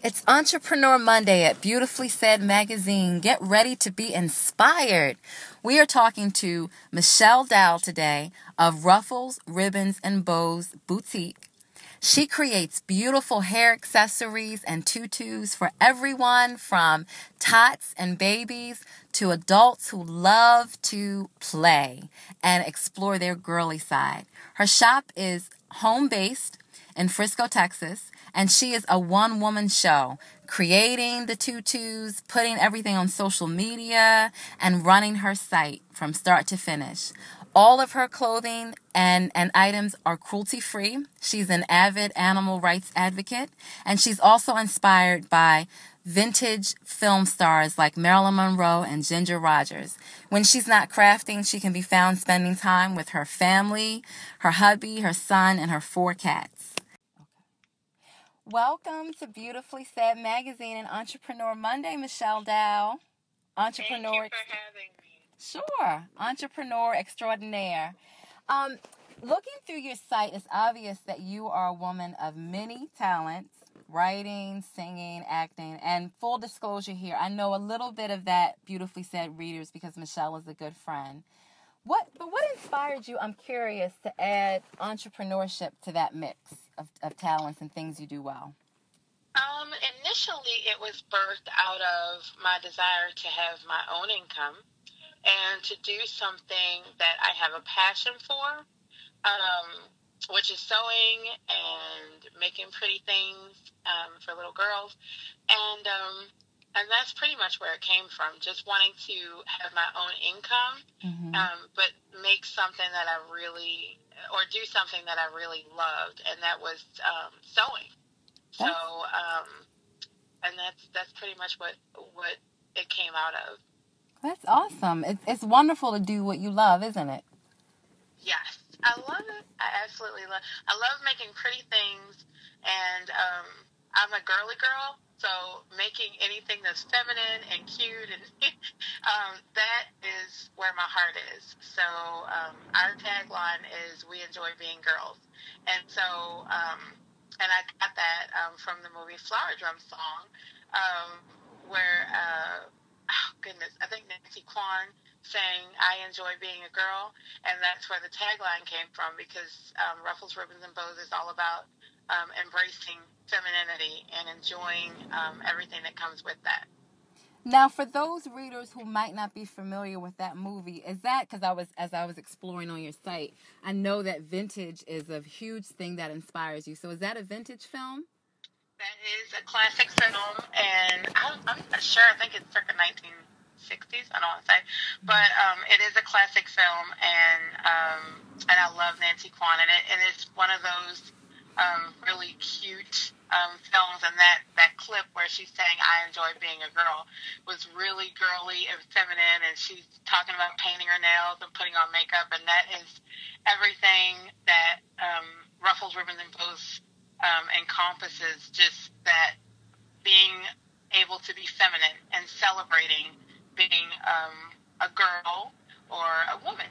It's Entrepreneur Monday at Beautifully Said Magazine. Get ready to be inspired. We are talking to Michelle Dow today of Ruffles, Ribbons, and Bows Boutique. She creates beautiful hair accessories and tutus for everyone from tots and babies to adults who love to play and explore their girly side. Her shop is home-based in Frisco, Texas, and she is a one-woman show, creating the tutus, putting everything on social media, and running her site from start to finish. All of her clothing and items are cruelty-free. She's an avid animal rights advocate, and she's also inspired by vintage film stars like Marilyn Monroe and Ginger Rogers. When she's not crafting, she can be found spending time with her family, her hubby, her son, and her 4 cats. Welcome to Beautifully Said Magazine and Entrepreneur Monday, Michelle Dow. Entrepreneur. Thank you for having me. Sure. Entrepreneur extraordinaire. Looking through your site, it's obvious that you are a woman of many talents, writing, singing, acting, and full disclosure here, I know a little bit of that Beautifully Said readers because Michelle is a good friend. What inspired you, I'm curious, to add entrepreneurship to that mix of talents and things you do well? Initially, it was birthed out of my desire to have my own income and to do something that I have a passion for, which is sewing and making pretty things for little girls. And that's pretty much where it came from, just wanting to have my own income, but make something that I really, or do something that I really loved, and that was sewing. So, and that's pretty much what it came out of. That's awesome. It's wonderful to do what you love, isn't it? Yes, I love it. I absolutely love. I love making pretty things, and I'm a girly girl. So making anything that's feminine and cute, and that is where my heart is. So our tagline is "We enjoy being girls," and so and I got that from the movie Flower Drum Song, where oh goodness, I think Nancy Kwan sang "I enjoy being a girl," and that's where the tagline came from, because Ruffles, Ribbons, and Bows is all about embracing femininity and enjoying everything that comes with that. Now, for those readers who might not be familiar with that movie, is that, because as I was exploring on your site, I know that vintage is a huge thing that inspires you. So is that a vintage film? That is a classic film, and I'm not sure. I think it's circa 1960s. I don't want to say, but it is a classic film, and I love Nancy Kwan, and it's one of those really cute films, and that clip where she's saying "I enjoy being a girl" was really girly and feminine, and she's talking about painting her nails and putting on makeup, and that is everything that Ruffles, Ribbons, and Bows encompasses, just that being able to be feminine and celebrating being a girl or a woman.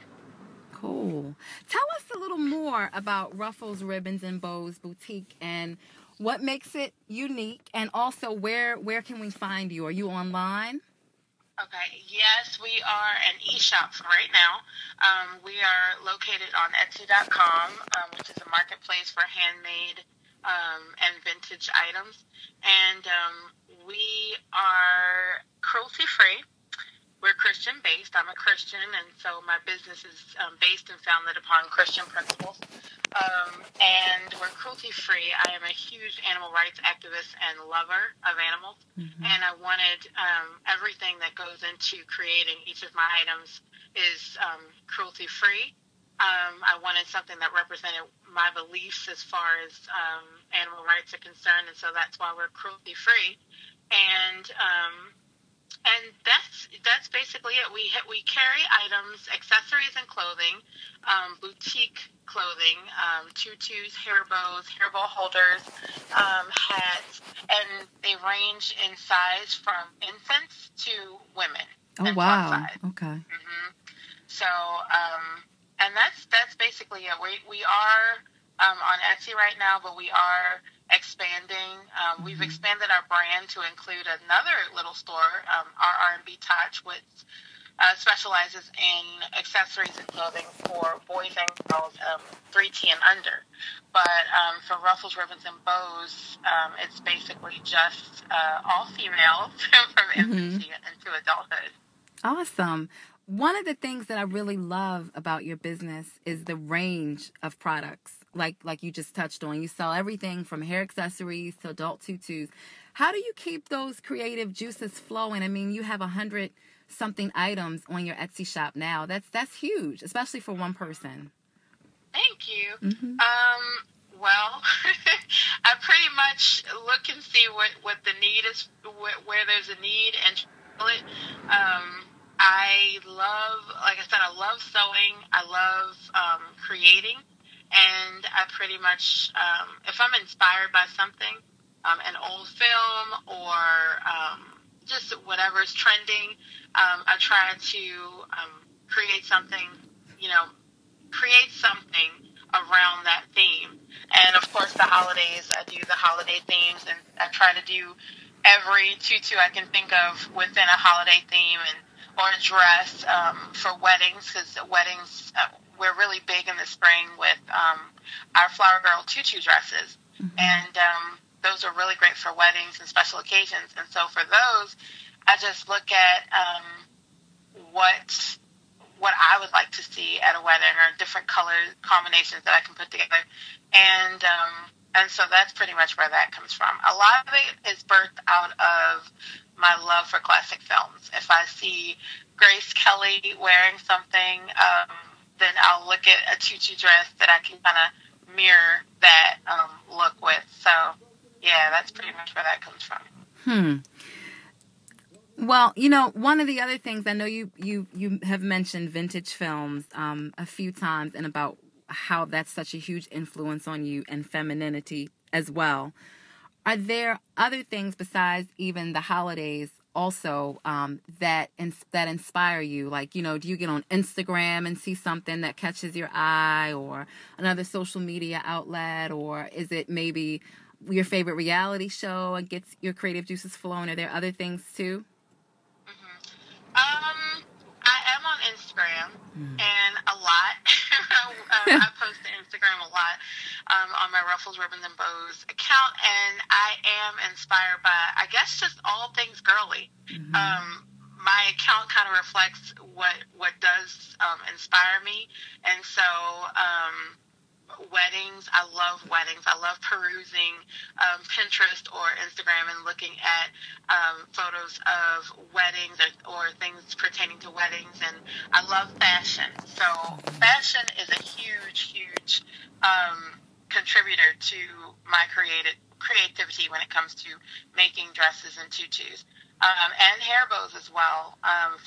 Cool. Tell us a little more about Ruffles, Ribbons, and Bows Boutique and what makes it unique, and also where can we find you? Are you online? Okay, yes, we are an e-shop for right now. We are located on Etsy.com, which is a marketplace for handmade and vintage items. And we are cruelty-free. We're Christian-based. I'm a Christian, and so my business is based and founded upon Christian principles. And we're cruelty-free. I am a huge animal rights activist and lover of animals, and I wanted everything that goes into creating each of my items is cruelty-free. I wanted something that represented my beliefs as far as animal rights are concerned, and so that's why we're cruelty-free. And that's basically it. We carry items, accessories, and clothing, boutique clothing, tutus, hair bows, hair bow holders, hats, and they range in size from infants to women. Oh, wow. Okay. So, and that's basically it. We are on Etsy right now, but we are expanding. We've expanded our brand to include another little store, our R&B Touch, which specializes in accessories and clothing for boys and girls, 3T and under. But for Ruffles, Ribbons, and Bows, it's basically just all females from infancy into adulthood. Awesome. One of the things that I really love about your business is the range of products, like you just touched on. You sell everything from hair accessories to adult tutus. How do you keep those creative juices flowing? I mean, you have 100-something items on your Etsy shop now. That's huge, especially for one person. Thank you. Well, I pretty much look and see what the need is, where there's a need, and fill it. I love, like I said, I love sewing. I love creating, and I pretty much, if I'm inspired by something, an old film or just whatever's trending, I try to create something, around that theme. And of course, the holidays, I do the holiday themes, and I try to do every tutu I can think of within a holiday theme, or a dress for weddings, because weddings, we're really big in the spring with our Flower Girl tutu dresses. And those are really great for weddings and special occasions. And so for those, I just look at what I would like to see at a wedding, or different color combinations that I can put together. And so that's pretty much where that comes from. A lot of it is birthed out of my love for classic films. If I see Grace Kelly wearing something, then I'll look at a tutu dress that I can kind of mirror that look with. So, yeah, that's pretty much where that comes from. Well, one of the other things, I know you have mentioned vintage films a few times, and about how that's such a huge influence on you and femininity as well. Are there other things besides even the holidays also that inspire you? Like, do you get on Instagram and see something that catches your eye, or another social media outlet, or is it maybe your favorite reality show and gets your creative juices flowing? Are there other things too? I am on Instagram, and a lot. I post to Instagram a lot on my Ruffles, Ribbons, and Bows account, and I am inspired by, I guess, just all things girly. My account kind of reflects what does inspire me, and so weddings, I love weddings. I love perusing Pinterest or Instagram and looking at photos of weddings or things pertaining to weddings. And I love fashion. So fashion is a huge contributor to my creativity when it comes to making dresses and tutus. And hair bows as well.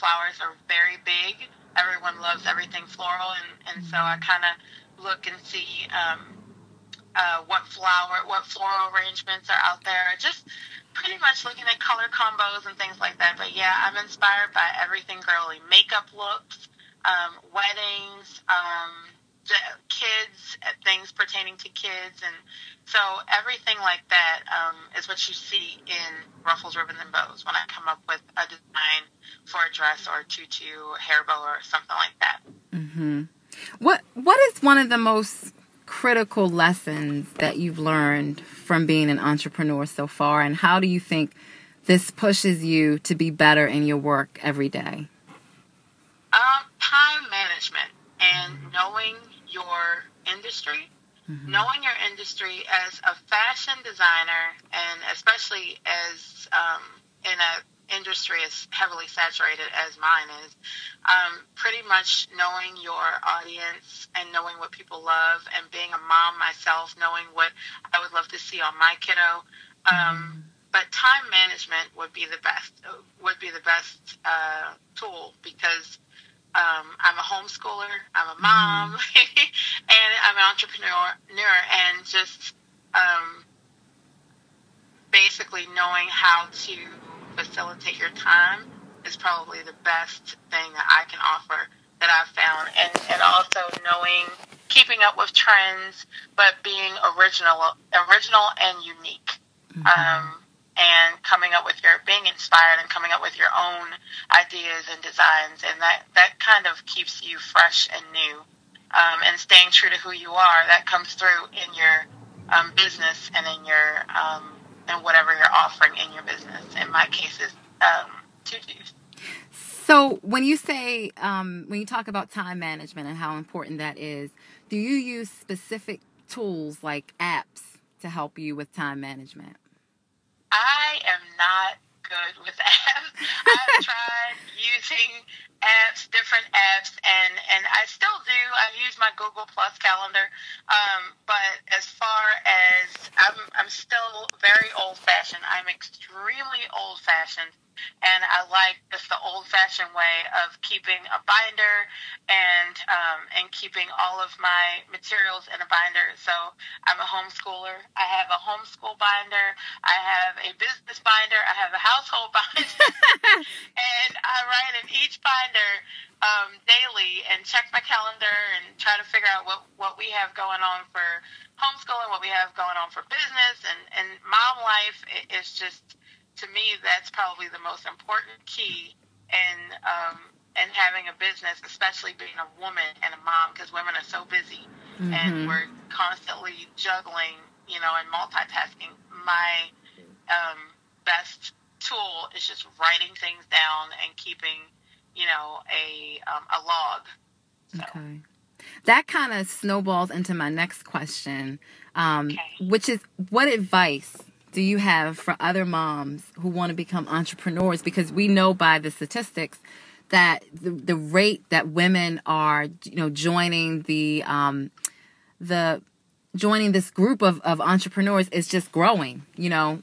Flowers are very big. Everyone loves everything floral, and so I kind of look and see what floral arrangements are out there. Just pretty much looking at color combos and things like that. But yeah, I'm inspired by everything girly. Makeup looks, weddings, kids, things pertaining to kids, and so everything like that is what you see in Ruffles, Ribbons, and Bows when I come up with a design for a dress or a tutu, hair bow, or something like that. What is one of the most critical lessons that you've learned from being an entrepreneur so far, and how do you think this pushes you to be better in your work every day? Time management and knowing your industry. Knowing your industry as a fashion designer, and especially as in an industry as heavily saturated as mine is, pretty much knowing your audience and knowing what people love, and being a mom myself, knowing what I would love to see on my kiddo. But time management would be the best tool, because I'm a homeschooler, I'm a mom, and I'm an entrepreneur, and just basically knowing how to facilitate your time is probably the best thing that I can offer, that I've found, and also knowing keeping up with trends, but being original and unique. And coming up with being inspired and coming up with your own ideas and designs, and that kind of keeps you fresh and new, and staying true to who you are. That comes through in your business and in your and whatever you're offering in your business. In my case, is tutus. So when you say, when you talk about time management and how important that is, do you use specific tools like apps to help you with time management? I am not good with apps. I've tried using apps, different apps, and I still do. I use my Google Plus calendar, but as far as I'm still very old fashioned. I'm extremely old fashioned. And I like just the old-fashioned way of keeping a binder and keeping all of my materials in a binder. So I'm a homeschooler. I have a homeschool binder. I have a business binder. I have a household binder. And I write in each binder daily and check my calendar and try to figure out what we have going on for homeschooling, what we have going on for business. And mom life is just... To me, that's probably the most important key in having a business, especially being a woman and a mom, because women are so busy and we're constantly juggling, and multitasking. My best tool is just writing things down and keeping, a log. So. Okay. That kind of snowballs into my next question, which is, what advice do you have for other moms who want to become entrepreneurs? Because we know by the statistics that the rate that women are, joining joining this group of entrepreneurs is just growing.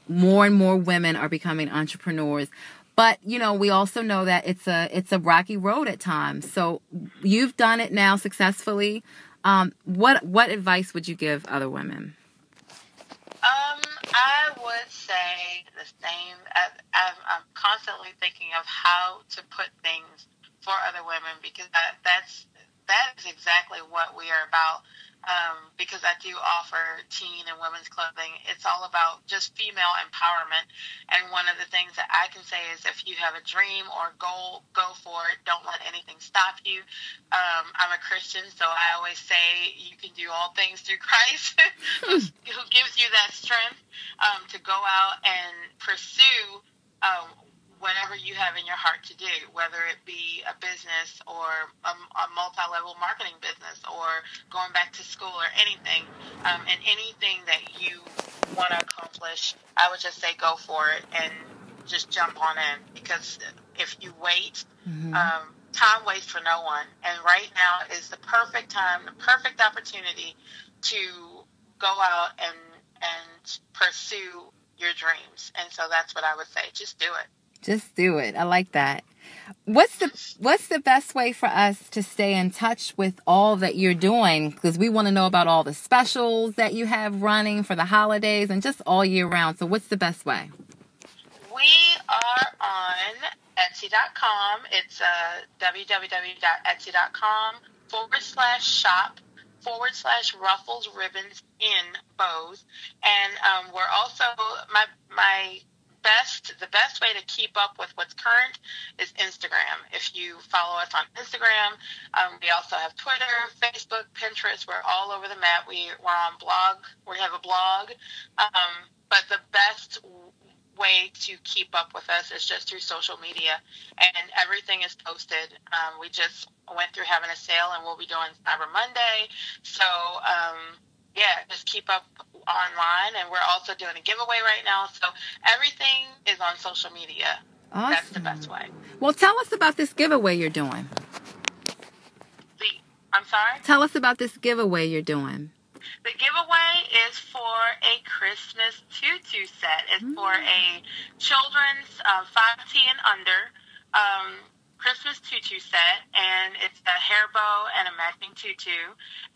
More and more women are becoming entrepreneurs. But, we also know that it's a rocky road at times. So you've done it now successfully. What advice would you give other women? I would say the same. I'm constantly thinking of how to put things for other women, because that is exactly what we are about. Because I do offer teen and women's clothing. It's all about just female empowerment. And one of the things that I can say is, if you have a dream or a goal, go for it. Don't let anything stop you. I'm a Christian, so I always say you can do all things through Christ, who gives you that strength to go out and pursue whatever you have in your heart to do, whether it be a business or a multi-level marketing business or going back to school or anything, and anything that you want to accomplish, I would just say go for it and just jump on in, because if you wait, time waits for no one, and right now is the perfect time, the perfect opportunity to go out and pursue your dreams. And so that's what I would say. Just do it. Just do it. I like that. What's the best way for us to stay in touch with all that you're doing? Because we want to know about all the specials that you have running for the holidays and just all year round. So what's the best way? We are on Etsy.com. It's www.etsy.com/shop/Ruffles Ribbons in Bows. And we're also, the best way to keep up with what's current is Instagram. If you follow us on Instagram, we also have Twitter, Facebook, Pinterest. We're all over the map. We're on blog. We have a blog. But the best way to keep up with us is just through social media, and everything is posted. We just went through having a sale, and we'll be doing Cyber Monday. So, just keep up online, and we're also doing a giveaway right now. So everything is on social media. Awesome. That's the best way. Well, tell us about this giveaway you're doing. I'm sorry? Tell us about this giveaway you're doing. The giveaway is for a Christmas tutu set. It's for a children's 5T and under Christmas tutu set, and it's a hair bow and a matching tutu,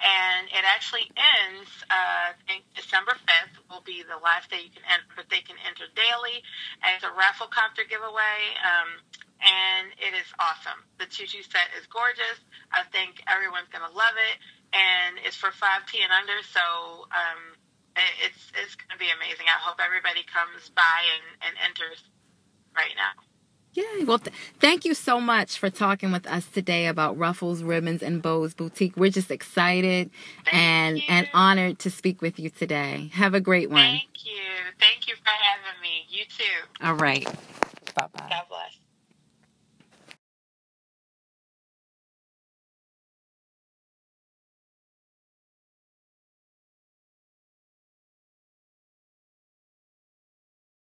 and it actually ends, I think December 5th will be the last day you can enter, but they can enter daily, and it's a raffle copter giveaway, and it is awesome. The tutu set is gorgeous. I think everyone's going to love it, and it's for 5P and under. So it's going to be amazing. I hope everybody comes by and enters right now. Yeah, well, thank you so much for talking with us today about Ruffles, Ribbons, and Bows Boutique. We're just excited and honored to speak with you today. Have a great one. Thank you. Thank you for having me. You too. All right. Bye-bye. God bless.